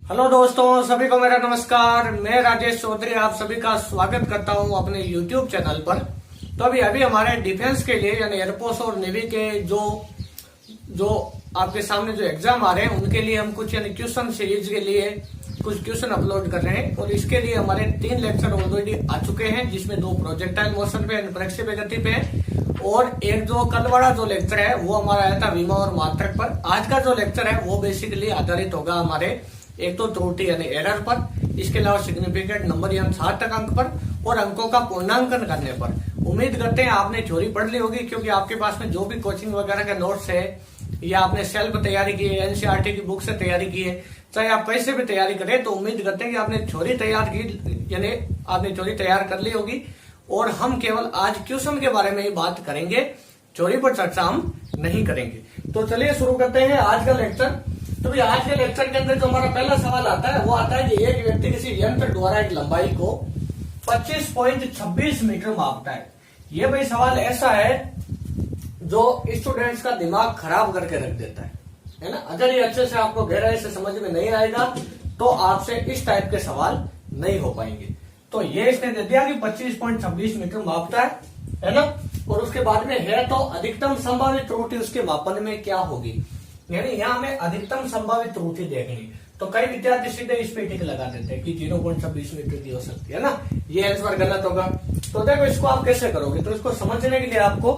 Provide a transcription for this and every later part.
Hello दोस्तों, सभी को मेरा नमस्कार। मैं राजेश चौधरी आप सभी का स्वागत करता हूं अपने यूट्यूब चैनल पर। तो अभी हमारे डिफेंस के लिए यानी एयरफोर्स और नेवी के जो जो आपके सामने जो एग्जाम आ रहे हैं उनके लिए हम कुछ यानी क्वेश्चन सीरीज के लिए कुछ क्वेश्चन अपलोड कर रहे हैं। और इसके लिए हमारे 3 लेक्चर ऑलरेडी आ चुके हैं, जिसमें 2 प्रोजेक्टाइल मोशन पे प्रक्षेप्य गति पे और एक जो कल वाला जो लेक्चर है वो हमारा आया था विमा और मात्रक पर। आज का जो लेक्चर है वो बेसिकली आधारित होगा हमारे एक तो त्रुटि यानी एरर पर, इसके अलावा सिग्निफिकेंट नंबर यानी सार्थक अंक पर और अंकों का पूर्णांकन करने पर। उम्मीद करते हैं आपने थ्योरी पढ़ ली होगी, क्योंकि आपके पास में जो भी कोचिंग वगैरह के नोट्स है या आपने सेल्फ तैयारी की है, एनसीईआरटी की बुक से तैयारी की है, चाहे आप कैसे भी तैयारी करें, तो उम्मीद करते हैं कि आपने थ्योरी तैयार की यानी आपने थ्योरी तैयार कर ली होगी। और हम केवल आज क्वेश्चन के बारे में ही बात करेंगे, थ्योरी पर चर्चा हम नहीं करेंगे। तो चलिए शुरू करते हैं आज का लेक्चर। तो भाई आज के लेक्चर के अंदर जो हमारा पहला सवाल आता है वो आता है कि एक व्यक्ति किसी यंत्र द्वारा एक लंबाई को 25.26 मीटर मापता है। ये भाई सवाल ऐसा है जो स्टूडेंट्स का दिमाग खराब करके रख देता है ना। अगर ये अच्छे से आपको गहराई से समझ में नहीं आएगा तो आपसे इस टाइप के सवाल नहीं हो पाएंगे। तो ये इसने दे दिया कि 25.26 मीटर मापता है ना। और उसके बाद में है तो अधिकतम संभावित त्रुटि उसके मापन में क्या होगी, यानी यहाँ हमें अधिकतम संभावित त्रुटि देखनी। तो कई विद्यार्थी सीधे इस पे टिक लगा देते हैं कि 0.26 मीटर की हो सकती है ना, ये आंसर गलत होगा। तो देखो इसको आप कैसे करोगे, तो इसको समझने के लिए आपको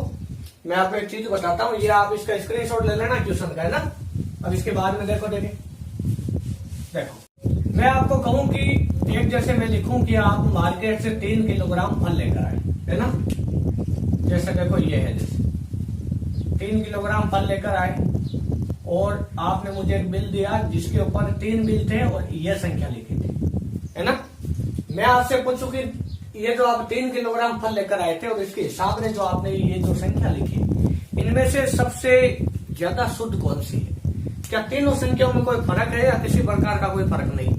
मैं आपको एक चीज बताता हूँ। ये आप इसका स्क्रीनशॉट ले लेना क्वेश्चन का, है ना। अब इसके बाद में देखो मैं आपको कहूं कि एक जैसे मैं लिखूं कि आप मार्केट से 3 किलोग्राम फल लेकर आए, है ना। जैसे देखो ये है, जैसे 3 किलोग्राम फल लेकर आए और आपने मुझे एक बिल दिया जिसके ऊपर 3 बिल थे और ये संख्या लिखी थी, है ना। मैं आपसे पूछूं कि ये जो आप 3 किलोग्राम फल लेकर आए थे और इसके हिसाब में जो आपने ये जो संख्या लिखी, इनमें से सबसे ज्यादा शुद्ध कौन सी है? क्या तीनों संख्याओं में कोई फर्क है या किसी प्रकार का कोई फर्क नहीं,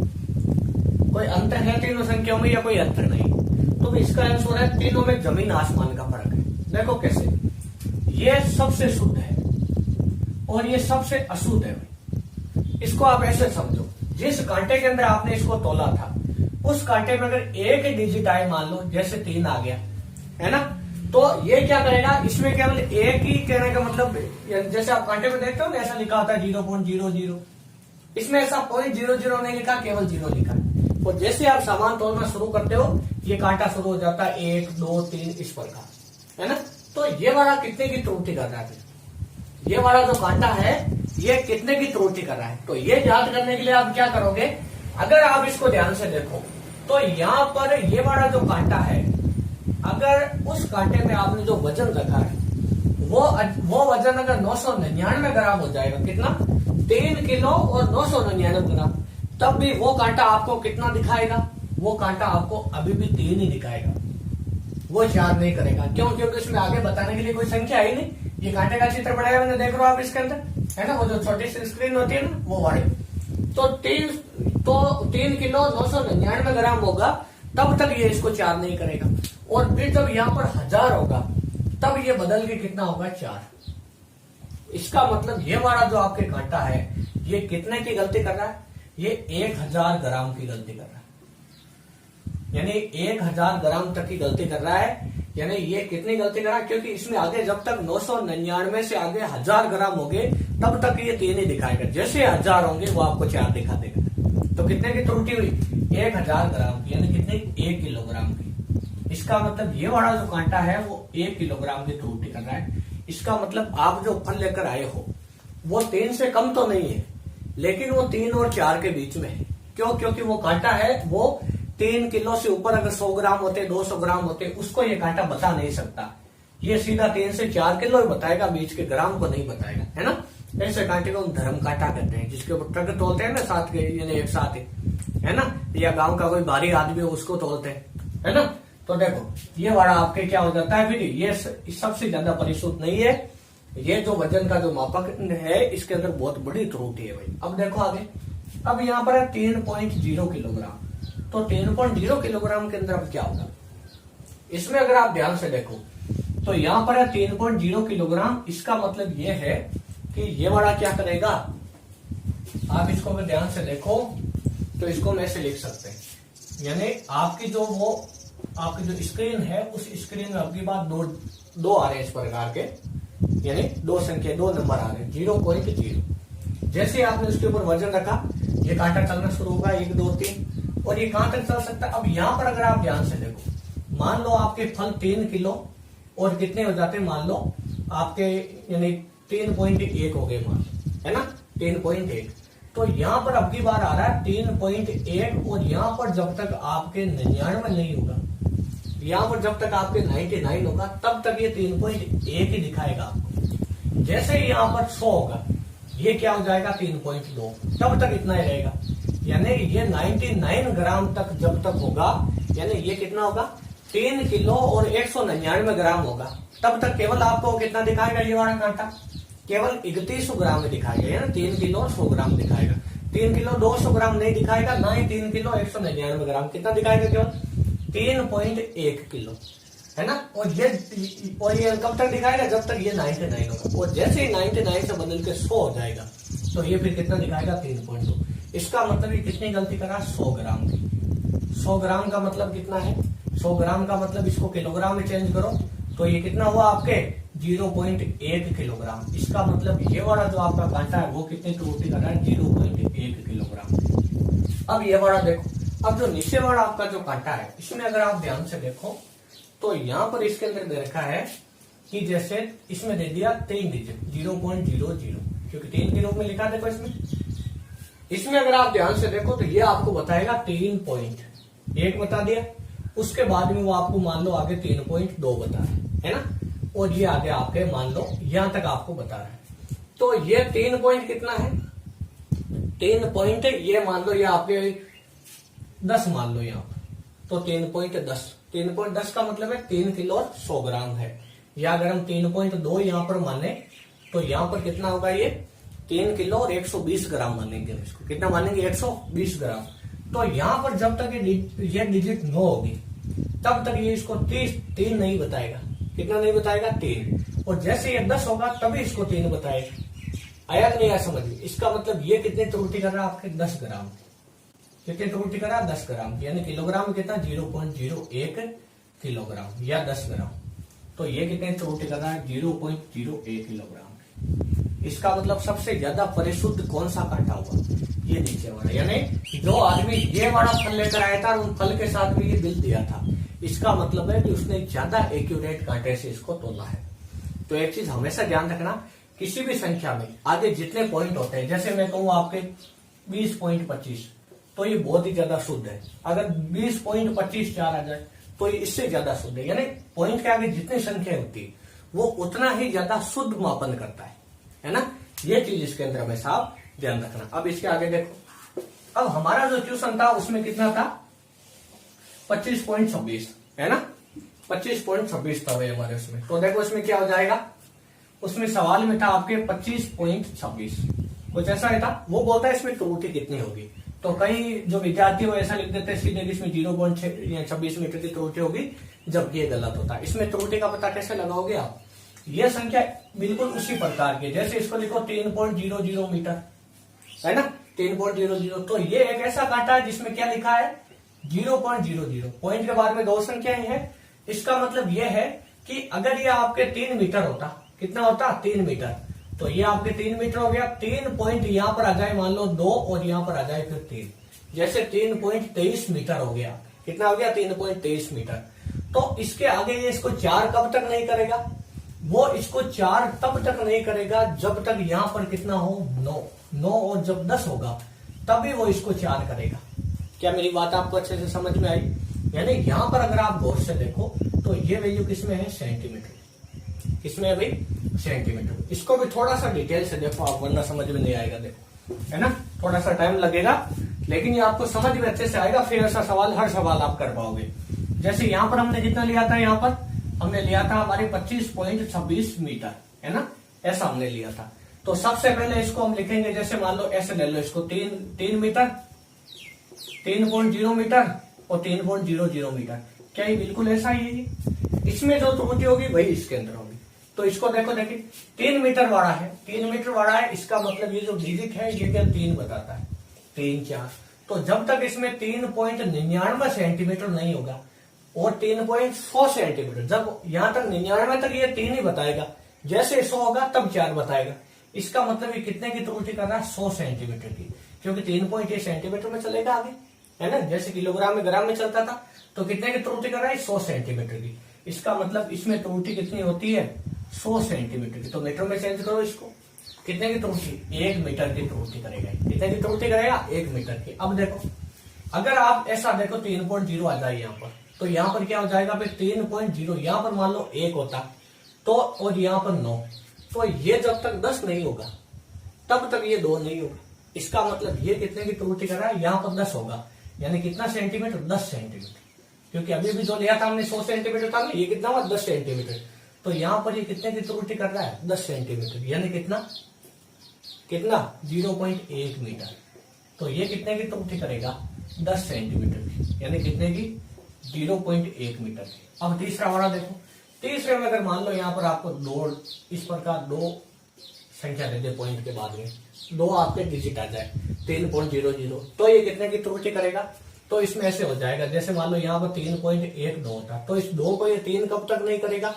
कोई अंतर है तीनों संख्याओं में या कोई अंतर नहीं? तो इसका आंसर है तीनों में जमीन आसमान का फर्क है। देखो कैसे, ये सबसे शुद्ध है और ये सबसे अशुद्ध है। इसको आप ऐसे समझो, जिस कांटे के अंदर आपने इसको तोला था उस कांटे में अगर एक डिजिट आए, मान लो जैसे 3 आ गया, है ना, तो ये क्या करेगा, इसमें केवल एक ही कहने का मतलब, जैसे आप कांटे में देखते हो ना ऐसा लिखा होता है 0.00, इसमें ऐसा 0.00 नहीं लिखा, केवल 0 लिखा है। और जैसे आप सामान तोलना शुरू करते हो ये कांटा शुरू हो जाता है 1 2 3 इस प्रकार, है ना। तो ये वाला कितने की त्रुटि कर रहा है, ये वाला जो कांटा है ये कितने की त्रुटि कर रहा है? तो ये याद करने के लिए आप क्या करोगे, अगर आप इसको ध्यान से देखो तो यहाँ पर ये वाला जो कांटा है, अगर उस कांटे में आपने जो वजन रखा है वो वजन अगर 999 ग्राम हो जाएगा, कितना, 3 किलो और 999 ग्राम, तब भी वो कांटा आपको कितना दिखाएगा? वो कांटा आपको अभी भी 3 ही दिखाएगा, वो 4 नहीं करेगा। क्यों? क्योंकि इसमें आगे बताने के लिए कोई संख्या ही नहीं। ये कांटे का चित्र बनाया मैंने, देख रहे हो आप इसके अंदर, है ना, वो जो छोटी सी स्क्रीन होती है ना वो वाली। तो 3 किलो 999 ग्राम होगा, तब तक ये इसको 4 नहीं करेगा। और फिर जब यहाँ पर 1000 होगा तब ये बदल के कितना होगा, 4। इसका मतलब ये वाला जो आपके कांटा है ये कितने की गलती कर रहा है, ये 1000 ग्राम की गलती कर रहा है, यानी 1000 ग्राम तक की गलती कर रहा है। यानी ये कितनी गलती कर रहा है, क्योंकि इसमें आगे जब तक 999 से आगे 1000 ग्राम होंगे तब तक ये 3 ही दिखाएगा, जैसे 1000 होंगे वो आपको 4 दिखा देगा। तो कितने की त्रुटि हुई, 1000 ग्राम की, यानी कितने, 1 किलोग्राम की। इसका मतलब ये वाला जो कांटा है वो 1 किलोग्राम की त्रुटि कर रहा है। इसका मतलब आप जो फल लेकर आए हो वो 3 से कम तो नहीं है, लेकिन वो 3 और 4 के बीच में है। क्यों? क्योंकि वो कांटा है वो 3 किलो से ऊपर अगर 100 ग्राम होते, 200 ग्राम होते, उसको ये कांटा बता नहीं सकता। ये सीधा 3 से 4 किलो ही बताएगा, बीच के ग्राम को नहीं बताएगा, है ना। ऐसे कांटे को हम धर्म कांटा कहते हैं, जिसके ऊपर ट्रक तोलते हैं ना साथ के, यानी एक साथ ही, है ना, या गांव का कोई भारी आदमी हो उसको तोलते हैं, है ना। तो देखो ये वाला आपके क्या हो जाता है, फिर ये सबसे ज्यादा परिशुद्ध नहीं है। ये जो वजन का जो मापक है इसके अंदर बहुत बड़ी त्रुटि है भाई। अब देखो आगे, अब यहाँ पर है 3.0 किलोग्राम। तो 3.0 किलोग्राम के अंदर अब क्या होगा, इसमें अगर आप ध्यान से देखो तो यहाँ पर है 3.0 किलोग्राम। इसका मतलब ये है कि ये वाला क्या करेगा, आप इसको अगर ध्यान से देखो तो इसको हम ऐसे लिख सकते हैं, यानी आपकी जो स्क्रीन है उस स्क्रीन में आपकी बात दो आ रहे हैं इस प्रकार के, यानी दो नंबर आ रहे हैं 0.0। जैसे आपने उसके ऊपर वजन रखा ये कांटा चलना शुरू होगा 1 2 3 और ये कहां तक चल सकता है। अब यहां पर अगर आप ध्यान से देखो, मान लो आपके फल 3 किलो और कितने हो जाते हैं, मान लो आपके यानी 3.1 हो गए मान, है ना 3.1। तो यहाँ पर अब की बार आ रहा है 3.1 और यहाँ पर जब तक आपके 99 नहीं होगा, यहाँ पर जब तक आपके 99 होगा तब तक ये 3.1 ही दिखाएगा आपको। जैसे ही यहाँ पर 100 होगा ये क्या हो जाएगा 3.2, तब तक इतना ही रहेगा। यानी ये 99 ग्राम तक जब तक होगा, यानी ये कितना होगा 3 किलो और 199 ग्राम होगा, तब तक केवल आपको कितना दिखाएगा ये वाला कांटा, केवल 3100 ग्राम में दिखाएगा, है ना 3 किलो 100 ग्राम दिखाएगा। 3 किलो 200 ग्राम नहीं दिखाएगा, ना ही 3 किलो 199 ग्राम, कितना दिखाएगा केवल 3.1 किलो, है ना। और ये कब तक दिखाएगा, जब तक ये 99 होगा। और जैसे ही 99 से बदल के 100 हो जाएगा तो ये फिर कितना दिखाएगा 3.2। इसका मतलब ये कितनी गलती करा 100 ग्राम की। 100 ग्राम का मतलब कितना है, 100 ग्राम का मतलब इसको किलोग्राम में चेंज करो तो ये कितना हुआ आपके 0.1 किलोग्राम। इसका मतलब ये वाला जो आपका कांटा है वो कितनी त्रुटि कर रहा है 0.1 किलोग्राम। अब ये वाला देखो, अब जो नीचे वाला आपका जो कांटा है इसमें अगर आप ध्यान से देखो तो यहाँ पर इसके अंदर दे रखा है कि जैसे इसमें दे दिया 3 डिजिट 0.00, क्योंकि 3 के रूप में लिखा देखो इसमें अगर आप ध्यान से देखो तो ये आपको बताएगा 3.1 बता दिया, उसके बाद में वो आपको मान लो आगे 3.2 बता रहा है ना, और ये आगे आपके मान लो यहां तक आपको बता रहा है। तो ये 3 पॉइंट कितना है, 3 पॉइंट ये मान लो ये आपके 10 मान लो यहाँ पर, तो 3.10, 3.10 का मतलब है 3 किलो और 100 ग्राम है। या अगर हम 3.2 यहाँ पर माने तो यहाँ पर कितना होगा ये 3 किलो और 120 ग्राम मानेंगे हम इसको, कितना मानेंगे 120 ग्राम। तो यहाँ पर जब तक ये डिजिट 9 होगी तब तक ये इसको 3 नहीं बताएगा, कितना नहीं बताएगा 3। और जैसे ये 10 होगा तभी इसको 3 बताएगा। आया नहीं आया समझ में। इसका मतलब ये कितने त्रुटि कर रहा है आपके 10 ग्राम, कितने त्रुटि कर रहा है 10 ग्राम, यानी किलोग्राम में कितना 0.01 किलोग्राम या 10 ग्राम। तो ये कितने त्रुटि कर रहा है 0.01 किलोग्राम। इसका मतलब सबसे ज्यादा परिशुद्ध कौन सा कांटा हुआ, ये नीचे वाला, यानी जो आदमी ये वाला फल लेकर आया था और उन फल के साथ भी ये बिल दिया था, इसका मतलब है कि उसने ज्यादा एक्यूरेट कांटे से इसको तोला है। तो एक चीज हमेशा ध्यान रखना, किसी भी संख्या में आगे जितने पॉइंट होते हैं, जैसे मैं कहूँ आपके 20.25 तो ये बहुत ही ज्यादा शुद्ध है। अगर 20.25 4 आ जाए तो ये इससे ज्यादा शुद्ध है, यानी पॉइंट के आगे जितनी संख्या होती है वो उतना ही ज्यादा शुद्ध मापन करता है ना। ये चीज इसके अंदर हमेशा आप ध्यान रखना। अब इसके आगे देखो, अब हमारा जो क्वेश्चन था उसमें कितना था 25.26, है ना 25.26 था भाई हमारे उसमें। तो देखो इसमें क्या हो जाएगा, उसमें सवाल में था आपके 25.26, कुछ ऐसा ही था। वो बोलता है इसमें त्रुटि कितनी होगी, तो कई जो विद्यार्थी वो ऐसा लिख देते हैं सीधे कि इसमें 0.26 मीटर की त्रुटि होगी, जबकि ये गलत होता है। इसमें त्रुटि का पता कैसे लगाओगे आप, ये संख्या बिल्कुल उसी प्रकार की, जैसे इसको लिखो 3.00 मीटर, है ना 3.00। तो ये एक ऐसा कांटा है जिसमें क्या लिखा है 0.00, पॉइंट के बाद में 2 संख्याएं हैं। इसका मतलब ये है कि अगर ये आपके 3 मीटर होता, कितना होता 3 मीटर, तो ये आपके 3 मीटर हो गया। 3 पॉइंट यहाँ पर आ जाए मान लो 2 और यहाँ पर आ जाए फिर 3, जैसे 3.23 मीटर हो गया, कितना हो गया 3.23 मीटर। तो इसके आगे ये इसको 4 कब तक नहीं करेगा, वो इसको 4 तब तक नहीं करेगा जब तक यहाँ पर कितना हो 9 और जब 10 होगा तभी वो इसको 4 करेगा। क्या मेरी बात आपको अच्छे से समझ में आई। यानी यहाँ पर अगर आप गौर से देखो तो ये वैल्यू किसमें है सेंटीमीटर, किसमें है भाई सेंटीमीटर। इसको भी थोड़ा सा डिटेल से देखो आप, वरना समझ में नहीं आएगा, देखो है ना थोड़ा सा टाइम लगेगा, लेकिन ये आपको समझ में अच्छे से आएगा। फिर ऐसा सवाल हर सवाल आप कर पाओगे। जैसे यहाँ पर हमने कितना लिया था, यहाँ पर हमने लिया था हमारे 25.26 मीटर, है ना ऐसा हमने लिया था। तो सबसे पहले इसको हम लिखेंगे, जैसे मान लो ऐसे ले लो इसको 3 मीटर, 3.0 मीटर और 3.00 मीटर। क्या ये बिल्कुल ऐसा ही है, इसमें जो त्रुटि होगी वही इसके अंदर होगी। तो इसको देखो, देखिए 3 मीटर वाला है, 3 मीटर वाला है, इसका मतलब ये जो डिजिट है ये क्या 3 बताता है, 3 4। तो जब तक इसमें 3.99 सेंटीमीटर नहीं होगा और 3.100 सेंटीमीटर, जब यहां तक 99 तक ये 3 ही बताएगा, जैसे 100 होगा तब 4 बताएगा। इसका मतलब ये कितने की त्रुटि कर रहा है, 100 सेंटीमीटर की, क्योंकि 3.1 सेंटीमीटर में चलेगा आगे, है ना। जैसे किलोग्राम में ग्राम में चलता था, तो कितने की त्रुटि कर रहा है, 100 सेंटीमीटर की। इसका मतलब इसमें त्रुटि कितनी होती है, 100 सेंटीमीटर की। तो मीटर में चेंज करो इसको, कितने की त्रुटि, 1 मीटर की त्रुटि करेगा। कितने की त्रुटि करेगा, 1 मीटर की। अब देखो, अगर आप ऐसा देखो 3.0 आ जाए यहाँ पर, तो यहाँ पर क्या हो जाएगा, फिर 3.0, यहाँ पर मान लो 1 होता तो, और यहाँ पर 9, तो ये जब तक 10 नहीं होगा तब तक ये 2 नहीं होगा। इसका मतलब ये कितने की त्रुटि कर रहा है, यहाँ पर 10 होगा, यानी कितना सेंटीमीटर, 10 सेंटीमीटर, क्योंकि अभी भी जो लिया था हमने 100 सेंटीमीटर था, ये कितना हुआ, 10 सेंटीमीटर। तो यहाँ पर ये कितने की त्रुटि कर रहा है, 10 सेंटीमीटर, यानी कितना 0.1 मीटर। तो ये कितने की त्रुटि करेगा, 10 सेंटीमीटर की, यानी कितने की, 0.1 मीटर की। अब तीसरा वाला देखो, तीसरे में अगर मान लो यहाँ पर आपको 2 इस प्रकार 2 संख्या दे दे, पॉइंट के बाद में 2 आपके डिजिट आ जाए, 3.00, तो ये कितने की त्रुटि करेगा, तो इसमें ऐसे हो जाएगा, जैसे मान लो यहाँ पर 3.12 होता, तो इस 2 को ये 3 कब तक नहीं करेगा,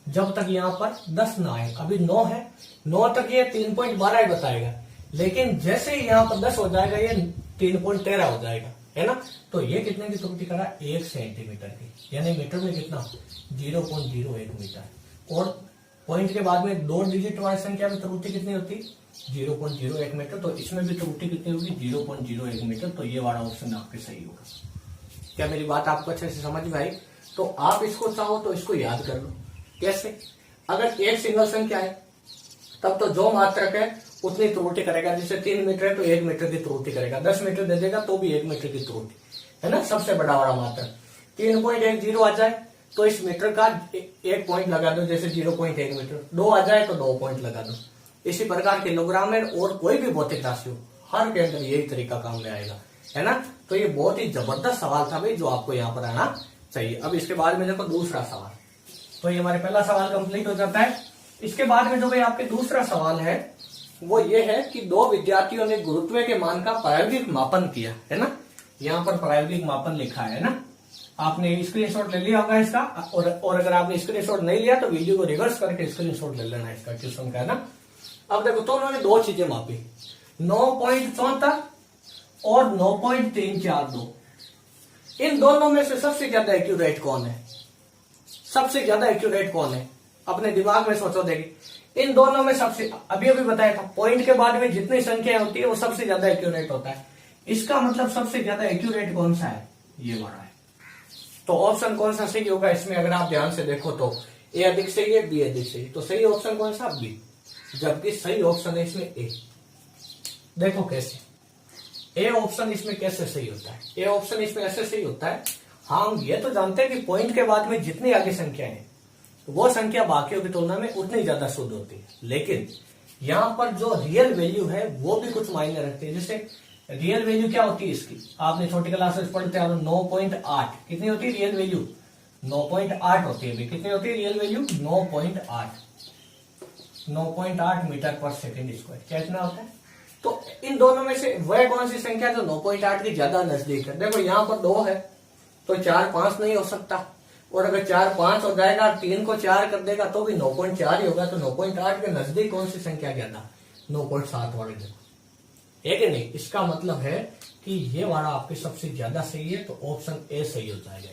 जब तक यहाँ पर 10 ना आए। अभी 9 है, 9 तक ये 3.12 ही बताएगा, लेकिन जैसे ही यहाँ पर 10 हो जाएगा ये 3.13 हो जाएगा, है ना। तो ये कितने की त्रुटि करा, 1 सेंटीमीटर की, यानी मीटर में कितना, 0.01 मीटर। और पॉइंट के बाद में 2 डिजिट वाली संख्या में त्रुटि कितनी होती, 0.01 मीटर। तो इसमें भी त्रुटि कितनी होगी, 0.01 मीटर। तो ये वाला ऑप्शन आपके सही होगा। क्या मेरी बात आपको अच्छे से समझ में आई? तो आप इसको चाहो तो इसको याद कर लो। कैसे? अगर एक सिंगल संख्या है तब तो जो मात्रक है उतनी त्रुटि करेगा, जैसे 3 मीटर है तो 1 मीटर की त्रुटि करेगा, 10 मीटर दे देगा तो भी 1 मीटर की त्रुटि, है ना। सबसे बड़ा वाला मात्रक 3.10 आ जाए तो इस मीटर का 1 पॉइंट लगा दो, जैसे 0.1 मीटर। 2 आ जाए तो 2 पॉइंट लगा दो। इसी प्रकार किलोग्राम में और कोई भी भौतिक राशि हो, हर के अंदर यही तरीका काम में आएगा, है ना। तो ये बहुत ही जबरदस्त सवाल था भाई, जो आपको यहाँ पर आना चाहिए। अब इसके बाद में देखो दूसरा सवाल, तो ये हमारे पहला सवाल कंप्लीट हो जाता है। इसके बाद में जो भाई आपके दूसरा सवाल है वो ये है कि 2 विद्यार्थियों ने गुरुत्व के मान का प्रायोगिक मापन किया, है ना। यहाँ पर प्रायोगिक मापन लिखा है ना, आपने स्क्रीनशॉट ले लिया होगा इसका, और अगर आपने स्क्रीनशॉट नहीं लिया तो वीडियो को रिवर्स करके स्क्रीनशॉट ले लेना इसका, ट्यूशन का, है ना। अब देखो, तो उन्होंने 2 चीजें मापी, 9.74 और 9.342। इन दोनों में से सबसे ज्यादा एक्यूरेट कौन है, सबसे ज्यादा एक्यूरेट कौन है, अपने दिमाग में सोचो। देखिए, इन दोनों में सबसे, अभी बताया था, पॉइंट के बाद में जितनी संख्या होती है वो सबसे ज्यादा एक्यूरेट होता है। इसका मतलब सबसे ज्यादा एक्यूरेट कौन सा है, ये वाला है। तो ऑप्शन कौन सा सही होगा इसमें, अगर आप ध्यान से देखो तो ए अधिक सही है, बी अधिक सही। तो सही ऑप्शन कौन सा, बी, जबकि सही ऑप्शन है इसमें ए। देखो कैसे, ए ऑप्शन इसमें कैसे सही होता है। ए ऑप्शन इसमें ऐसे सही होता है, हम ये तो जानते हैं कि पॉइंट के बाद में जितनी आगे संख्या है वो संख्या बाकियों की तुलना में उतनी ज्यादा शुद्ध होती है, लेकिन यहाँ पर जो रियल वैल्यू है वो भी कुछ मायने रखती है। जैसे रियल वैल्यू क्या होती है इसकी, आपने छोटी क्लासेस पढ़ते हैं, 9.8 कितनी होती है रियल वैल्यू, 9.8 होती है। कितनी होती है रियल वैल्यू, 9.8 मीटर पर सेकेंड स्क्वायर, क्या इतना होता है। तो इन दोनों में से वह कौन सी संख्या जो 9.8 की ज्यादा नजदीक है। देखो, यहाँ पर 2 है तो 4 5 नहीं हो सकता, और अगर 4 5 हो जाएगा, 3 को 4 कर देगा तो भी 9.4 ही होगा। तो 9.8 के नजदीक कौन सी संख्या ज्यादा, 9.7 वाले। देखो, है कि नहीं। इसका मतलब है कि ये वाला आपके सबसे ज्यादा सही है, तो ऑप्शन ए सही हो जाएगा,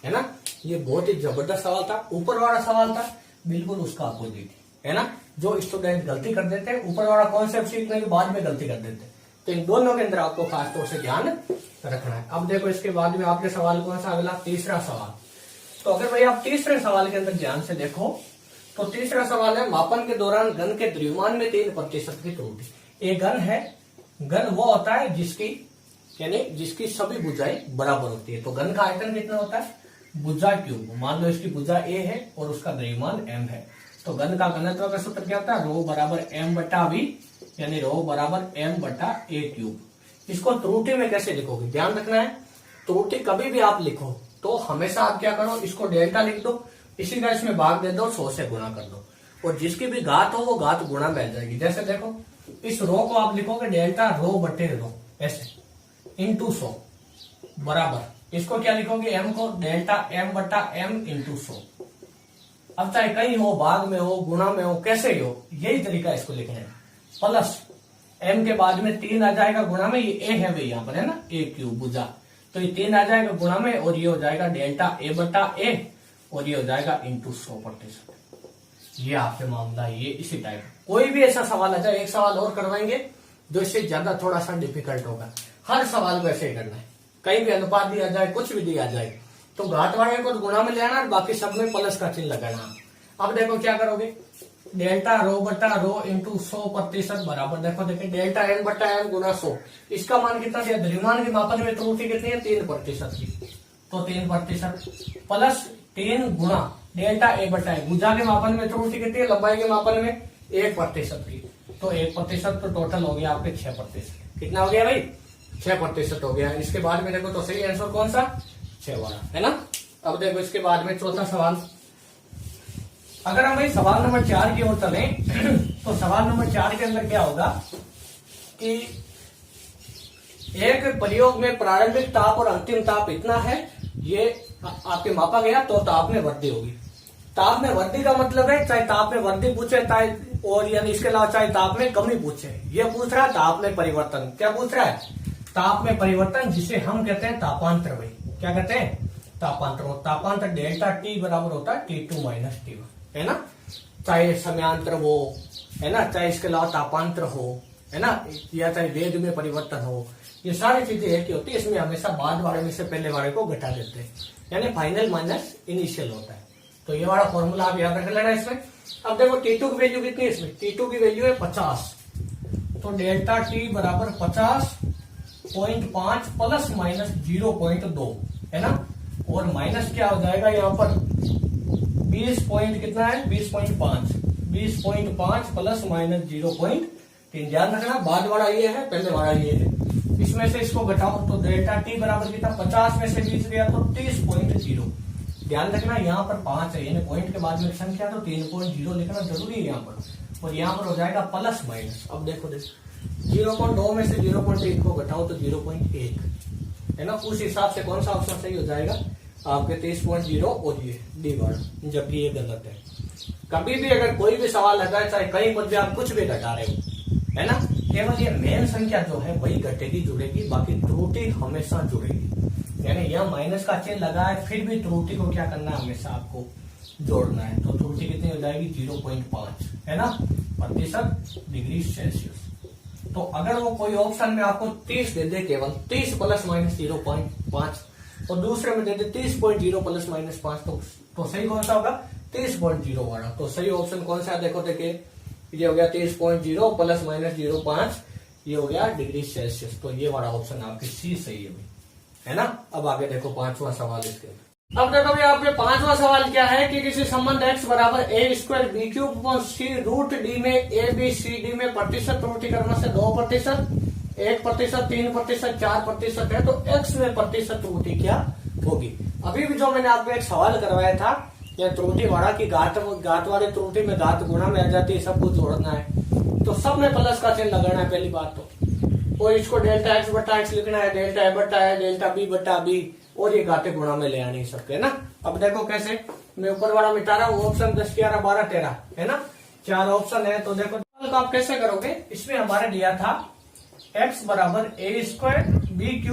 है ना। ये बहुत ही जबरदस्त सवाल था। ऊपर वाला सवाल था बिल्कुल उसका अपोजिट, है ना। जो स्टूडेंट गलती कर देते हैं, ऊपर वाला कॉन्सेप्ट सीखने के बाद में गलती कर देते हैं, तो इन दोनों के अंदर आपको खासतौर से ध्यान रखना है। अब देखो, इसके बाद में आपके सवाल कौन सा, अगला तीसरा सवाल। तो अगर भाई आप तीसरे सवाल के अंदर ध्यान से देखो, तो तीसरा सवाल है, मापन के दौरान घन के द्रव्यमान में 3% की त्रुटि। एक घन है, घन वो होता है जिसकी, यानी जिसकी सभी भुजाएं बराबर होती है। तो घन का आयतन कितना होता है, भुजा क्यूब। मान लो इसकी भुजा ए है और उसका द्रव्यमान m है, तो घन का घनत्व का सूत्र क्या होता है, रो बराबर m बटा v, यानी रो बराबर m बटा a क्यूब। इसको त्रुटि में कैसे लिखोगे, ध्यान रखना है। त्रुटि कभी भी आप लिखो तो हमेशा आप क्या करो, इसको डेल्टा लिख दो, इसी का इसमें भाग दे दो, 100 से गुणा कर दो, और जिसकी भी घात हो वो घात गुणा में आ जाएगी। जैसे देखो, इस रो को आप लिखोगे डेल्टा रो बटे रो, ऐसे इंटू 100 बराबर, इसको क्या लिखोगे, एम को डेल्टा एम बटा एम इंटू 100। अब चाहे कहीं हो, भाग में हो, गुणा में हो, कैसे ही हो, यही तरीका इसको लिखने है। प्लस एम के बाद में 3 आ जाएगा गुणा में, ये ए है भाई यहाँ पर है ना, ए क्यूब भुजा, तो ये 3 आ जाएगा गुणा में, और ये हो जाएगा डेल्टा ए बटा ए, और ये हो जाएगा इंटू 100%। ये आपके मामला ये इसी टाइप। कोई भी ऐसा सवाल आ जाए, एक सवाल और करवाएंगे जो इससे ज्यादा थोड़ा सा डिफिकल्ट होगा। हर सवाल को ऐसे ही करना है, कहीं भी अनुपात दिया जाए, कुछ भी दिया जाए तो घात वाले को गुणा में ले आना और बाकी सब में प्लस का चिन्ह लगाना। अब देखो क्या करोगे, डेल्टा रो बटा रो इंटू 100% बराबर, देखो देखिए डेल्टा एन बटा एन गुना 100, इसका मान कितना दिया, द्रव्यमान के मापन में त्रुटि कितनी है, 3% की, तो 3% प्लस 3 गुणा डेल्टा ए बटा ए, भुजा के मापन में त्रुटि कितनी है, लंबाई के मापन में 1% की, तो 1%, तो टोटल हो गया आपके 6%। कितना हो गया भाई, 6% हो गया। इसके बाद में देखो तो सही आंसर कौन सा, 6 वाला है ना। अब देखो इसके बाद में चौथा सवाल, अगर हम भाई सवाल नंबर 4 की ओर चले तो सवाल नंबर 4 के अंदर क्या होगा कि एक प्रयोग में प्रारंभिक ताप और अंतिम ताप इतना है, ये आपके मापा गया, तो ताप में वृद्धि होगी। ताप में वृद्धि का मतलब है चाहे ताप में वृद्धि पूछे, चाहे और यानी इसके अलावा चाहे ताप में कमी पूछे, ये पूछ रहा है ताप में परिवर्तन। क्या पूछ रहा है, ताप में परिवर्तन, जिसे हम कहते हैं तापांतर। भाई क्या कहते हैं, तापांतर। तापांतर डेल्टा टी बराबर होता है T2 माइनस T1, है ना। चाहे समयांतर हो, है ना, चाहे इसके अलावा तापांतर हो, है ना, या चाहे वेग में परिवर्तन हो, ये सारी चीजें एक ही होती है। इसमें हमेशा बाद वाले में से पहले वाले को घटा देते हैं, यानी फाइनल माइनस इनिशियल होता है। तो ये वाला फॉर्मूला आप याद रख लेना इसमें। अब देखो T2 की वैल्यू कितनी है, इसमें T2 की वैल्यू है 50, तो डेल्टा टी बराबर 50.5 प्लस माइनस 0.2, है ना, और माइनस क्या हो जाएगा यहाँ पर 20 पॉइंट कितना है, 20.5 प्लस माइनस 0.3। ध्यान रखना बाद वाला ये है, पहले वाला ये है। इसमें से इसको घटाओ तो डेल्टा टी बराबर कितना, 50 में से 20 गया तो 30.0। ध्यान रखना यहाँ पर 5 है, यानी पॉइंट के बाद में संख्या, तो 3.0 लिखना जरूरी है यहाँ पर, और यहाँ पर हो जाएगा प्लस माइनस। अब देखो 0.2 में से 0.1 को घटाओ तो 0.1, है ना। उस हिसाब से कौन सा ऑप्शन सही हो जाएगा आपके 30.0 और ये डी वाला, जबकि ये गलत है। कभी भी अगर कोई भी सवाल आता है, चाहे कहीं पर भी आप कुछ भी घटा रहे हो, है ना, केवल ये मेन संख्या जो है वही घटेगी जुड़ेगी, बाकी त्रुटि हमेशा जुड़ेगी। यानी यह माइनस का चिन्ह लगा है, फिर भी त्रुटि को क्या करना है, हमेशा आपको जोड़ना है। तो त्रुटि कितनी हो जाएगी 0.5, है ना, %C। तो अगर वो कोई ऑप्शन में आपको 30 दे दे, केवल 30 प्लस माइनस 0.5, और दूसरे में दे दे 30.0 प्लस माइनस 5, तो सही कौन सा होगा, 30.0 वाला। तो सही ऑप्शन कौन सा है, देखो देखिए, ये हो गया 30.0 प्लस माइनस 0.5, ये हो गया °C। तो ये वाला ऑप्शन आपकी सी सही है ना। अब आगे देखो 5वां सवाल इसके। अब देखो भैया आपके 5वां सवाल क्या है कि किसी संबंध x बराबर a² b³ c root d में a b c d में प्रतिशत त्रुटि करने से 2%, 1%, 3%, 4% है, तो x में प्रतिशत त्रुटि क्या होगी। अभी भी जो मैंने आपको एक सवाल करवाया था, यह त्रुटि वाला की घात वाली त्रुटि में घात गुणा में आ जाती है, सबको जोड़ना है, तो सब में प्लस का चिन्ह लगाना है पहली बात तो, और इसको डेल्टा x बटा x लिखना है, डेल्टा a बटा a, डेल्टा b बटा b, और ये घाते गुणा में ले आने सबके ना। अब देखो कैसे, मैं ऊपर वाला मिटा रहा हूँ, ऑप्शन 10, 11, 12, 13 है ना, 4 ऑप्शन है। तो देखो तो आप कैसे करोगे, इसमें हमारे दिया था x बराबर a² b³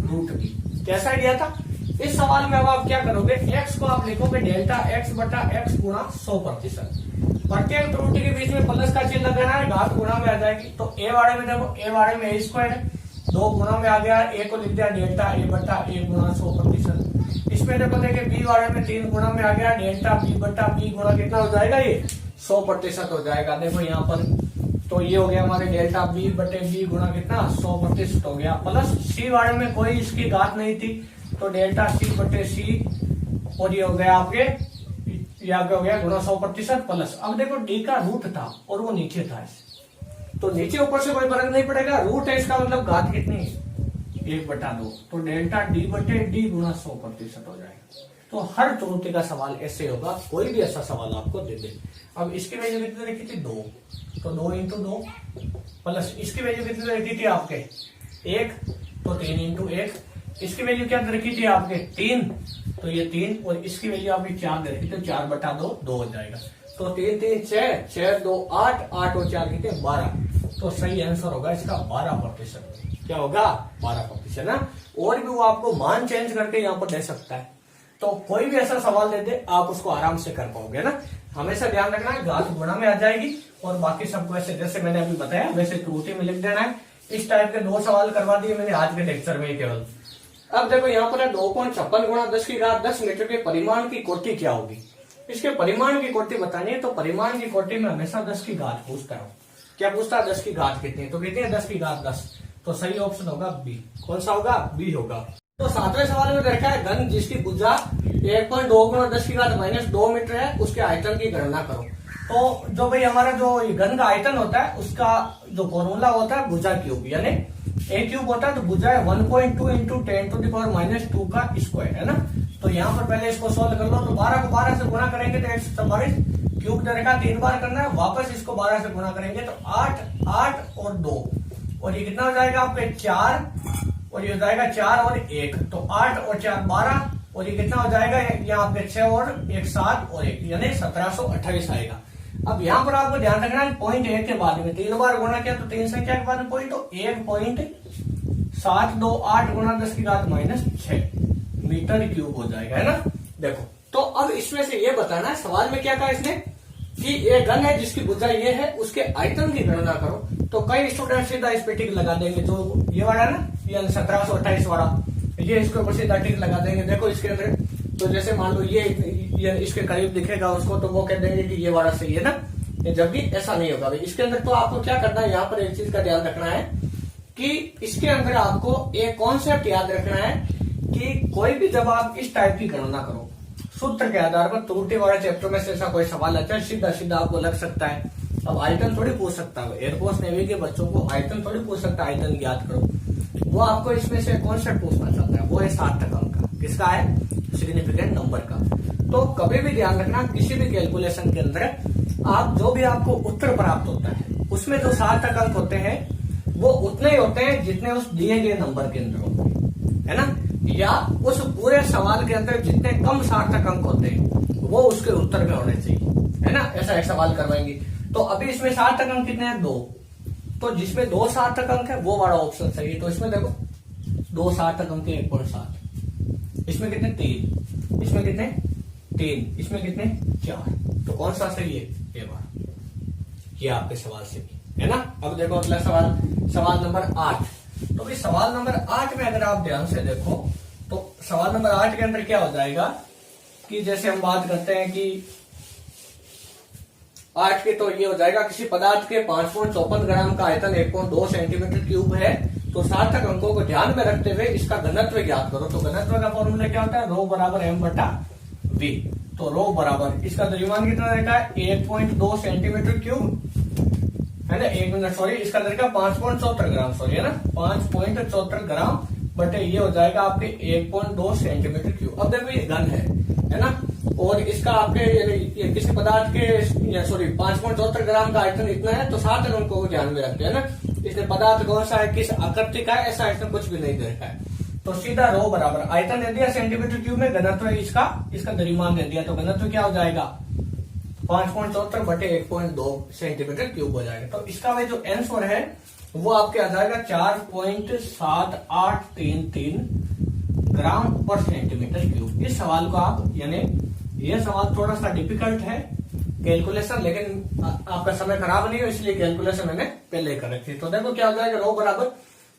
रूट b, कैसा दिया था। इस सवाल में अब आप क्या करोगे, x को आप लिखोगे डेल्टा x बटा x गुणा 100%, प्रत्येक त्रुटि के बीच में प्लस का चिन्ह लगाना है, घात गुणा में आ जाएगी। तो a वाले में देखो, a वाले में a² है, 2 गुणा में आ गया, a को लिख दिया डेल्टा a बटा a गुणा 100%। इसमें देखो देखिए b वाले में 3 गुणा में आ गया, डेल्टा b बटा b गुणा कितना हो जाएगा, ये 100% हो जाएगा। देखो यहाँ पर, तो ये हो गया हमारे डेल्टा b बटे b गुणा कितना 100% हो गया, प्लस c वाले में कोई इसकी घात नहीं थी, तो डेल्टा c बटे c, और ये हो गया आपके, ये आगे हो गया गुणा 100% प्लस। अब देखो d का रूट था और वो नीचे था, तो नीचे ऊपर से कोई फर्क नहीं पड़ेगा, रूट है इसका मतलब घात कितनी है 1/2, तो डेल्टा d बटे d गुणा 100% हो जाएगा। तो हर त्रुटि का सवाल ऐसे होगा, कोई भी ऐसा सवाल आपको दे दे। अब इसकी वैल्यू कितनी रखी थी 2, तो 2 × 2 प्लस इसकी वैल्यू कितनी रखी थी आपके 1 तो 3 इंटू 1, इसकी वैल्यू क्या दे रखी थी आपके 3, तो ये 3 और इसकी वैल्यू आपकी 4 दे रखी, तो 4/2 2 हो जाएगा। तो 3 3 6, 6 2 8, 8 और 4 कितने 12। तो सही आंसर होगा इसका 12%। क्या होगा 12% ना। और भी वो आपको मान चेंज करके यहाँ पर दे सकता है, तो कोई भी ऐसा सवाल दे दे आप उसको आराम से कर पाओगे ना। हमेशा ध्यान रखना है घात गुणा में आ जाएगी, और बाकी सबको ऐसे जैसे मैंने अभी बताया वैसे त्रुटि में लिख देना है। इस टाइप के 2 सवाल करवा दिए मैंने आज के लेक्चर में केवल। अब देखो यहाँ पर है 2.56 गुणा 10 मीटर के परिमाण की कोटि क्या होगी। इसके परिमाण की कोटि बतानी है, तो परिमाण की कोटि में हमेशा 10 की घात पूछता है। क्या पूछता है 10 की घात कितनी है, तो कितनी है 10 की घात 10, तो सही ऑप्शन होगा बी। कौन सा होगा बी होगा। तो 7वें सवाल में देखा है घन जिसकी भुजा 1.2 गुणा 10 की घात -2 मीटर है, उसके आयतन की गणना करो। तो जो भाई हमारा जो घन का आयतन होता है उसका जो फॉर्मूला होता है भुजा क्यूब, यानी ए क्यूब होता है तो भुजा है 1.2 इंटू 10⁻⁻2 का स्क्वायर है ना। तो यहाँ पर पहले इसको सोल्व कर लो, तो 12 को 12 से गुणा करेंगे तो 144, क्यूब दे रखा 3 बार करना है, वापस इसको 12 से गुणा करेंगे तो 8 8 और 2, और ये कितना हो जाएगा आपके 4, और ये हो जाएगा 4 और 1, तो 8 और 4 12, और ये कितना हो जाएगा यहाँ पे 6 और 1 7 और 1, यानी 1728 आएगा। अब यहाँ पर आपको ध्यान रखना है पॉइंट 1 के बाद में 3 बार गुणा किया तो 3 संख्या के बाद में पॉइंट, तो 1.728 गुणा 10 की घात -6 मीटर क्यूब हो जाएगा, है ना। देखो तो अब इसमें से ये बताना है सवाल में क्या कहा इसने कि ये घन है जिसकी भुजा ये है, उसके आयतन की गणना करो। तो कई स्टूडेंट सीधा इस पे टिक लगा देंगे, जो ये वाला ना ये 1728 वाला, ये इसके ऊपर सीधा टिक लगा देंगे। देखो इसके अंदर तो जैसे मान लो ये इसके करीब दिखेगा उसको, तो वो कह देंगे कि ये वाला सही है ना, जब भी ऐसा नहीं होगा। इसके अंदर तो आपको क्या करना है, यहाँ पर एक चीज का ध्यान रखना है कि इसके अंदर आपको एक कॉन्सेप्ट याद रखना है कि कोई भी जब आप इस टाइप की गणना करो सूत्र के आधार पर, त्रुटि वाले चैप्टर में से ऐसा कोई सवाल अच्छा सीधा सीधा आपको लग सकता है। अब आयतन थोड़ी पूछ सकता है, एयरफोर्स नेवी के बच्चों को आयतन थोड़ी पूछ सकता है, आयतन याद करो। वो आपको इसमें से कॉन्सेप्ट पूछना चाहता है, वो है सार्थक अंक का। किसका है, सिग्निफिकेंट नंबर का। तो कभी भी ध्यान रखना किसी भी कैलकुलेशन के अंदर आप जो भी आपको उत्तर प्राप्त होता है उसमें जो सार्थक अंक होते हैं वो उतने ही होते हैं जितने उस दिए गए नंबर के अंदर होते हैं, है ना, या उस पूरे सवाल के अंदर जितने कम सार्थक अंक होते हैं वो उसके उत्तर में होने चाहिए, है ना। ऐसा एक सवाल करवाएंगे। तो अभी इसमें सार्थक अंक कितने हैं 2, तो जिसमें 2 सार्थक अंक है वो वाला ऑप्शन सही है। तो इसमें देखो 2 सार्थक अंक 1.7, इसमें कितने 3, इसमें कितने 3, इसमें कितने 4, तो कौन सा सही है ये बात, ये आपके सवाल से भी, है ना। अब देखो अगला सवाल, सवाल नंबर 8। तो भाई सवाल नंबर 8 में अगर आप ध्यान से देखो तो सवाल नंबर 8 के अंदर क्या हो जाएगा कि जैसे हम बात करते हैं कि 8 के, तो ये हो जाएगा किसी पदार्थ के 5.54 ग्राम का आयतन 1.2 सेंटीमीटर क्यूब है, तो सार्थक अंकों को ध्यान में रखते हुए इसका घनत्व ज्ञात करो। तो घनत्व का फॉर्मूला क्या होता है, रो बराबर m/v। तो रो बराबर इसका द्रव्यमान कितना रहेगा 1.2 सेंटीमीटर क्यूब, है ना, 1 मिनट सॉरी, इसका रहेगा 5.74 ग्राम, सॉरी है ना, 5.74 ग्राम बटे ये हो जाएगा आपके 1.2 सेंटीमीटर क्यूब। अब देखो ये घन है ना, और इसका आपके किसी पदार्थ के सॉरी 5.74 ग्राम का आयतन इतना है, तो सार्थक अंकों को ध्यान में रखते हैं ना। इसने पदार्थ कौन सा है, किस आकृति का है, ऐसा आयतन कुछ भी नहीं दे रखा है। तो सीधा रो बराबर आयतन दे दिया सेंटीमीटर क्यूब में, घनत्व इसका द्रव्यमान दे दिया, तो घनत्व क्या हो जाएगा 5.74 बटे 1.2 सेंटीमीटर क्यूब हो जाएगा। तो इसका भाई जो आंसर है वो आपके आ जाएगा 4.7833 ग्राम पर सेंटीमीटर क्यूब। इस सवाल को आप, यानी ये सवाल थोड़ा सा डिफिकल्ट है कैलकुलेशन, लेकिन आपका समय खराब नहीं हो इसलिए कैलकुलेशन मैंने पहले कर रखी। तो देखो क्या हो जाएगा, रो बराबर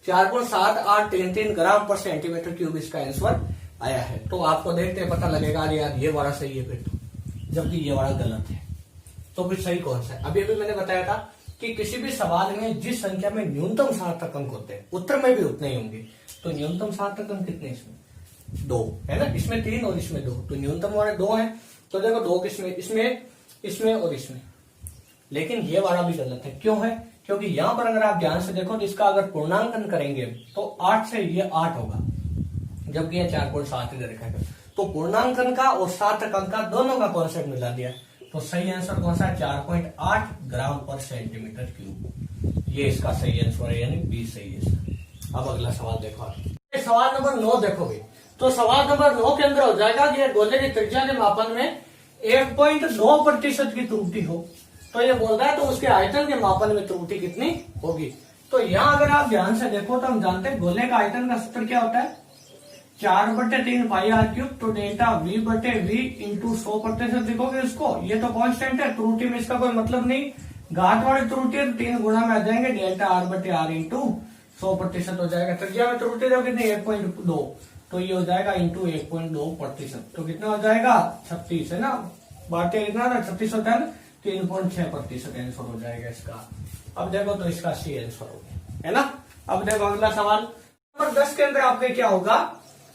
4.7833 ग्राम पर सेंटीमीटर क्यूब इसका आंसर आया है। तो आपको देखते हैं पता लगेगा यार ये वाला सही है फिर तो, जबकि ये वाला गलत है, तो फिर सही कौन सा है। अभी मैंने बताया था कि किसी भी सवाल में जिस संख्या में न्यूनतम सार्थक अंक होते हैं उत्तर में भी उतने ही होंगे। तो न्यूनतम सार्थक अंक कितने इसमें 2 है ना, इसमें 3 और इसमें 2, तो न्यूनतम वाले 2 है। तो देखो 2 किसमें, इसमें और इसमें, लेकिन ये वाला भी गलत है। क्यों है, क्योंकि यहां पर अगर आप ध्यान से देखो तो इसका अगर पूर्णांकन करेंगे तो 8 से ये 8 होगा, जबकि ये 4.7 दे रखा है। तो पूर्णांकन का और सार्थक अंक का दोनों का कॉन्सेप्ट मिला दिया, तो सही आंसर कौन सा है 4.8 ग्राम पर सेंटीमीटर क्यूब, ये इसका सही आंसर है, यानी बी सही है। अब अगला सवाल देखो आप। सवाल नंबर 9 देखोगे तो सवाल नंबर 9 के अंदर हो जाएगा कि गोले की त्रिज्या के मापन में 1.9% की त्रुटि हो तो ये बोल रहा है तो उसके आयतन के मापन में त्रुटि कितनी होगी। तो यहाँ अगर आप ध्यान से देखो तो हम जानते हैं गोले का आयतन का सूत्र क्या होता है 4/3 पाई आर क्यूब। तो डेल्टा V/V इंटू 100% लिखोगे उसको, ये तो कांस्टेंट है, त्रुटि में इसका कोई मतलब नहीं, घात वाली त्रुटि है तो 3 गुणा में आ जाएंगे, डेल्टा R/R इंटू 100% हो जाएगा। त्रिज्या में त्रुटि जो कितनी 1.2 तो ये हो जाएगा इंटू 1.2%। तो कितना हो जाएगा 36 है ना, बातें कितना था 36 होता है ना, 3.6% आंसर हो जाएगा इसका। अब देखो तो इसका सी आंसर हो गया है ना। अब देखो अगला सवाल नंबर 10 के अंदर आपके क्या होगा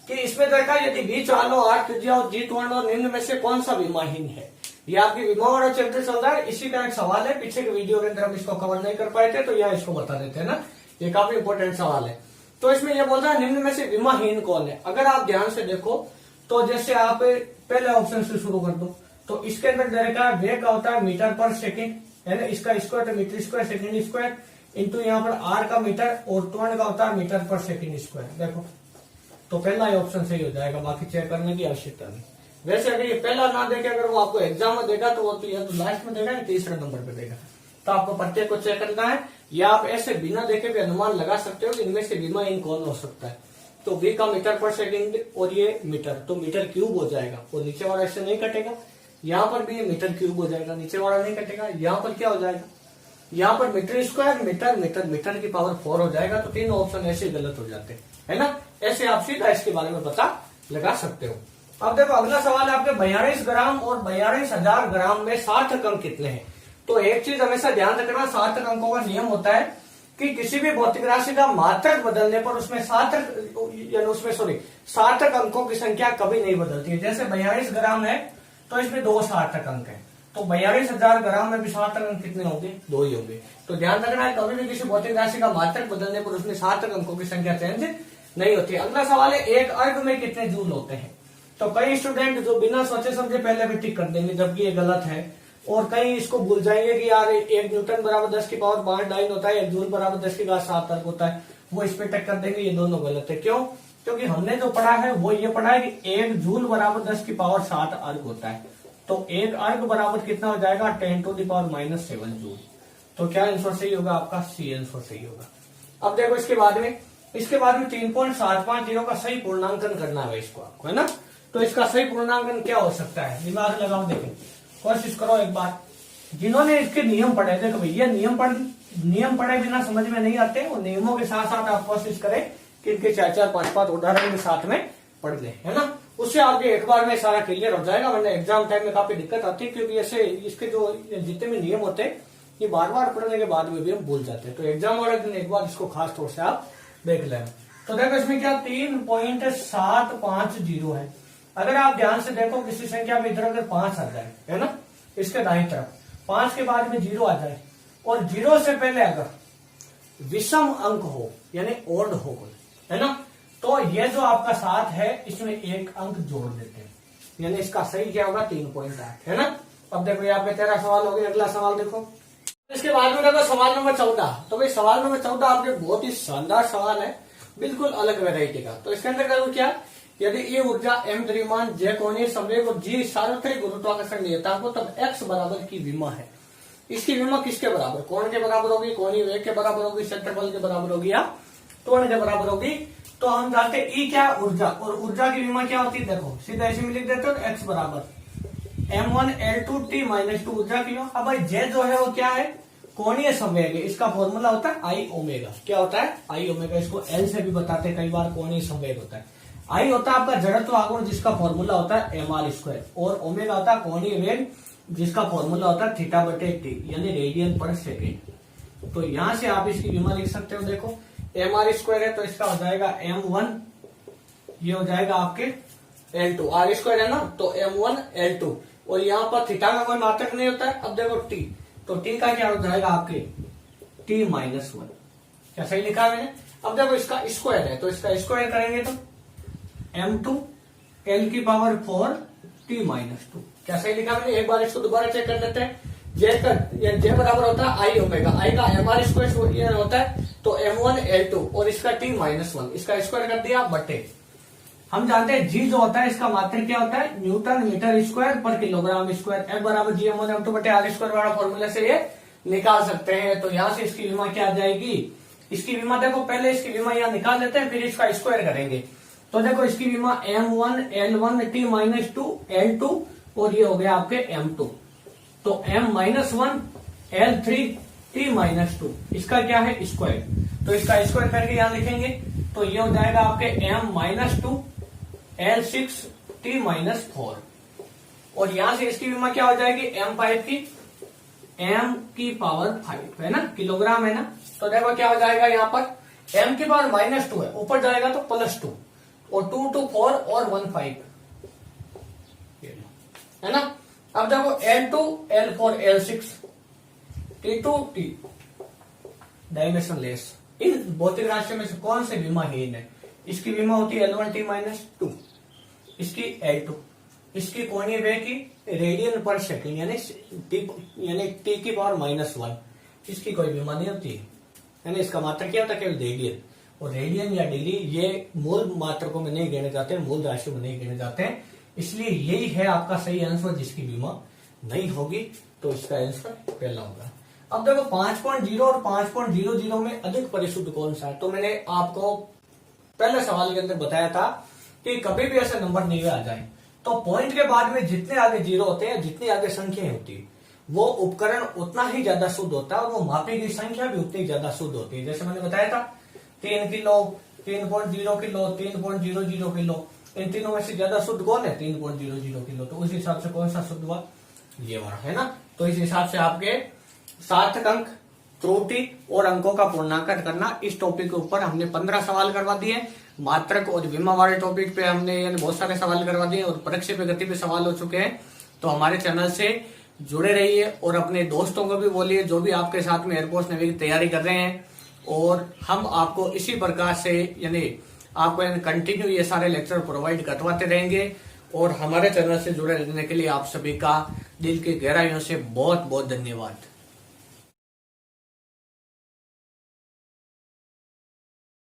कि इसमें देखा यदि बी चालो आर त्रिज्या और जी त्वरण और निम्न में से कौन सा विमाहीन है। ये आपकी विमा वाला चैप्टर चल रहा है, इसी का एक सवाल है, पीछे के वीडियो के अंदर हम इसको कवर नहीं कर पाए थे तो यह इसको बता देते हैं ना, ये काफी इंपॉर्टेंट सवाल है। तो इसमें यह बोल रहा है निम्न में से विमाहीन कौन है। अगर आप ध्यान से देखो तो जैसे आप पहले ऑप्शन से शुरू कर दो तो इसके अंदर देखा वेग का होता है मीटर पर सेकेंड है ना, इसका स्क्वायर तो metre square second square into यहाँ पर आर का मीटर और त्वरण का होता है मीटर पर सेकेंड स्क्वायर। देखो तो पहला ही ऑप्शन सही हो जाएगा, बाकी चेक करने की आवश्यकता नहीं। वैसे अगर ये पहला ना देखे, अगर वो आपको एग्जाम में देगा तो वो तो या तो लास्ट में देगा या तीसरे नंबर पे देगा, तो आपको प्रत्येक को चेक करना है, या आप ऐसे बिना देखे भी अनुमान लगा सकते हो कि इनमें से विमाहीन कौन हो सकता है। तो बी का मीटर पर सेकेंड और ये मीटर तो मीटर क्यूब हो जाएगा, और नीचे वाला इससे नहीं कटेगा। यहाँ पर भी ये मीटर क्यूब हो जाएगा, नीचे वाला नहीं कटेगा। यहाँ पर क्या हो जाएगा, यहाँ पर metre square metre metre metre की पावर 4 हो जाएगा। तो तीनों ऑप्शन ऐसे गलत हो जाते हैं है ना, ऐसे आप सीधा इसके बारे में पता लगा सकते हो। अब देखो अगला सवाल है आपके 42 ग्राम और 42,000 ग्राम में सार्थक अंक कितने हैं। तो एक चीज हमेशा ध्यान रखना, सार्थक अंकों का नियम होता है कि किसी भी भौतिक राशि का मात्रक बदलने पर उसमें सार्थक अंकों की संख्या कभी नहीं बदलती है। जैसे 42 ग्राम है तो इसमें 2 सार्थक अंक है, तो 42,000 ग्राम में भी सार्थक अंक कितने होंगे, 2 ही होंगे। तो ध्यान रखना है कभी भी किसी भौतिक राशि का मात्रक बदलने पर उसमें सार्थक अंकों की संख्या चेंज नहीं होती। अगला सवाल है एक अर्ग में कितने जूल होते हैं। तो कई स्टूडेंट जो बिना सोचे समझे पहले भी टिक कर देंगे जबकि ये गलत है, और कई इसको भूल जाएंगे कि यार 1 न्यूटन बराबर 10 की पावर 5 डाइन होता है, 1 जूल बराबर 10 की घात 7 अर्ग होता है, वो इस पे टिक कर देंगे। ये दोनों गलत है। क्यों? क्योंकि हमने जो पढ़ा है वो ये पढ़ा है कि 1 जूल बराबर 10 की पावर 7 अर्ग होता है। तो 1 अर्ग बराबर कितना हो जाएगा 10⁻⁻7 जूल। तो क्या आंसर सही होगा आपका, सी आंसर सही होगा। अब देखो इसके बाद में 3.750 का सही पूर्णांकन करना है इसको आपको, है ना। तो इसका सही पूर्णांकन क्या हो सकता है, दिमाग लगाओ, देखो कोशिश करो एक बार। जिन्होंने इसके नियम पढ़े, देखो भैया नियम पढ़े बिना समझ में नहीं आते, और नियमों के साथ साथ आप कोशिश करें कि इनके 4-4, 5-5 उदाहरण के साथ में पढ़ ले, है ना। उससे आपके एक बार में सारा क्लियर हो जाएगा, वरना एग्जाम टाइम में काफी दिक्कत आती है, क्योंकि ऐसे इसके जो जितने भी नियम होते हैं ये बार बार पढ़ने के बाद में भी हम भूल जाते हैं। तो एग्जाम वाले दिन एक बार इसको खास तौर से आप देख लें। तो देखो इसमें क्या 3.750 है। अगर आप ध्यान से देखो किसी संख्या में इधर अगर 5 आ जाए, है ना, इसके दाईं तरफ 5 के बाद में 0 आ जाए, और 0 से पहले अगर विषम अंक हो यानी ओड हो, है ना, तो ये जो आपका 7 है इसमें 1 अंक जोड़ देते हैं, यानी इसका सही क्या होगा 3.8, है ना। अब देखो यहाँ पे 13 सवाल हो गए। अगला सवाल देखो, इसके बाद में देखो सवाल नंबर 14। तो भाई सवाल नंबर 14 आपके बहुत ही शानदार सवाल है, बिल्कुल अलग वेराइटी का। तो इसके अंदर करो क्या, यदि ये ऊर्जा m द्रव्यमान j कोणीय संवेग और g सार्वत्रिक गुरुत्वाकर्षण नियतांक हो, तब x बराबर की विमा है। इसकी विमा किसके बराबर, कोण के बराबर होगी, कोणीय वेग के बराबर होगी, क्षेत्रफल के बराबर होगी, या त्वरण के बराबर होगी। तो हम जानते हैं E क्या, ऊर्जा, और ऊर्जा की विमा क्या होती है, देखो सीधा ऐसे में लिख देते हो, x बराबर m1L2T-2 ऊर्जा की। अब भाई J जो है वो क्या है, कोणीय संवेग है, इसका फॉर्मूला होता है आई ओमेगा। क्या होता है, आई ओमेगा, इसको L से भी बताते हैं कई बार, कोणीय संवेग होता है। आई होता है आपका जड़त्व आघूर्ण, जिसका फॉर्मूला होता है mr², और ओमेगा होता है कोणीय वेग, जिसका फॉर्मूला होता है θ/t, यानी रेडियन पर सेकेंड। तो यहां से आप इसकी विमा लिख सकते हो, देखो mr² है तो इसका हो जाएगा m1, ये हो जाएगा आपके L2, r² है ना, तो m1L2, और यहाँ पर थीटा का कोई मात्रक नहीं होता है। अब देखो t, तो t का क्या हो जाएगा आपके t-1, क्या सही लिखा है मैंने। अब देखो इसका स्क्वायर है, तो इसका स्क्वायर करेंगे तो m2 L की पावर 4 t-2, क्या सही लिखा मैंने। एक बार इसको दोबारा चेक कर लेते हैं। J बराबर होता है आई ओमेगा, आई का mr² ये होता है तो M1 L2 और इसका T-1 इसका स्क्वायर कर दिया बटे, हम जानते हैं जी जो होता है इसका मात्रक क्या होता है, न्यूटन मीटर स्क्वायर पर किलोग्राम स्क्वायर। F बराबर GM1 M2 बटे R स्क्वायर वाला फॉर्मूला से ये निकाल सकते हैं। तो यहाँ से इसकी विमा क्या आ जाएगी, इसकी विमा देखो, पहले इसकी विमा यहाँ निकाल लेते हैं फिर इसका स्क्वायर करेंगे। तो देखो इसकी विमा M1 L1 T-2 L2 और ये हो गया आपके M2, तो M-1 L3 T-2 इसका क्या है स्क्वायर, तो इसका स्क्वायर करके यहाँ लिखेंगे तो ये हो जाएगा आपके M-2 L6 T-4 और यहां से इसकी विमा क्या हो जाएगी M5 की M⁵ है ना, किलोग्राम है ना। तो देखो क्या हो जाएगा यहाँ पर M⁻² है, ऊपर जाएगा तो +2 और 2 2 4 और 1 5 है ना। अब देखो L2 L4 L6 T2 T dimension less, इन भौतिक राशि में से कौन से विमाहीन है, इसकी विमा होती है L1 T-2, इसकी L2, इसकी कोणीय वेग की रेडियन पर सेकंड यानी T⁻⁻1, इसकी कोई विमा नहीं होती है ना। इसका मात्रक क्या होता है, केवल रेडियन, और रेडियन या डिग्री ये मूल मात्रकों में नहीं गिने जाते, मूल राशियों में नहीं गिने जाते हैं, इसलिए यही है आपका सही आंसर जिसकी बीमा नहीं होगी। तो इसका आंसर पहला होगा। अब देखो 5.0 और 5.00 में अधिक परिशुद्ध कौन सा है, तो मैंने आपको पहले सवाल के अंदर बताया था कि कभी भी ऐसे नंबर नहीं आ जाए तो पॉइंट के बाद में जितने आगे जीरो होते हैं, जितनी आगे संख्या होती है, वो उपकरण उतना ही ज्यादा शुद्ध होता है और वो मापी गई संख्या भी उतनी ज्यादा शुद्ध होती है। जैसे मैंने बताया था 3 किलो, 3.0 किलो, 3.00 किलो, इन तीनों में से ज्यादा शुद्ध कौन है, 3.00 किलो। तो उस हिसाब से कौन सा शुद्ध हुआ, ये वाला है ना। तो इस हिसाब से आपके सार्थक अंक, त्रुटि और अंकों का पूर्णांकन करना, इस टॉपिक के ऊपर हमने 15 सवाल करवा दिए। मात्रक और विमा वाले टॉपिक पे हमने बहुत सारे सवाल करवा दिए और परीक्षा पे गति पे सवाल हो चुके हैं। तो हमारे चैनल से जुड़े रहिए और अपने दोस्तों को भी बोलिए जो भी आपके साथ में एयरफोर्स नेवी की तैयारी कर रहे हैं, और हम आपको इसी प्रकार से यानी आपको कंटिन्यू ये सारे लेक्चर प्रोवाइड करवाते रहेंगे। और हमारे चैनल से जुड़े रहने के लिए आप सभी का दिल की गहराइयों से बहुत बहुत धन्यवाद।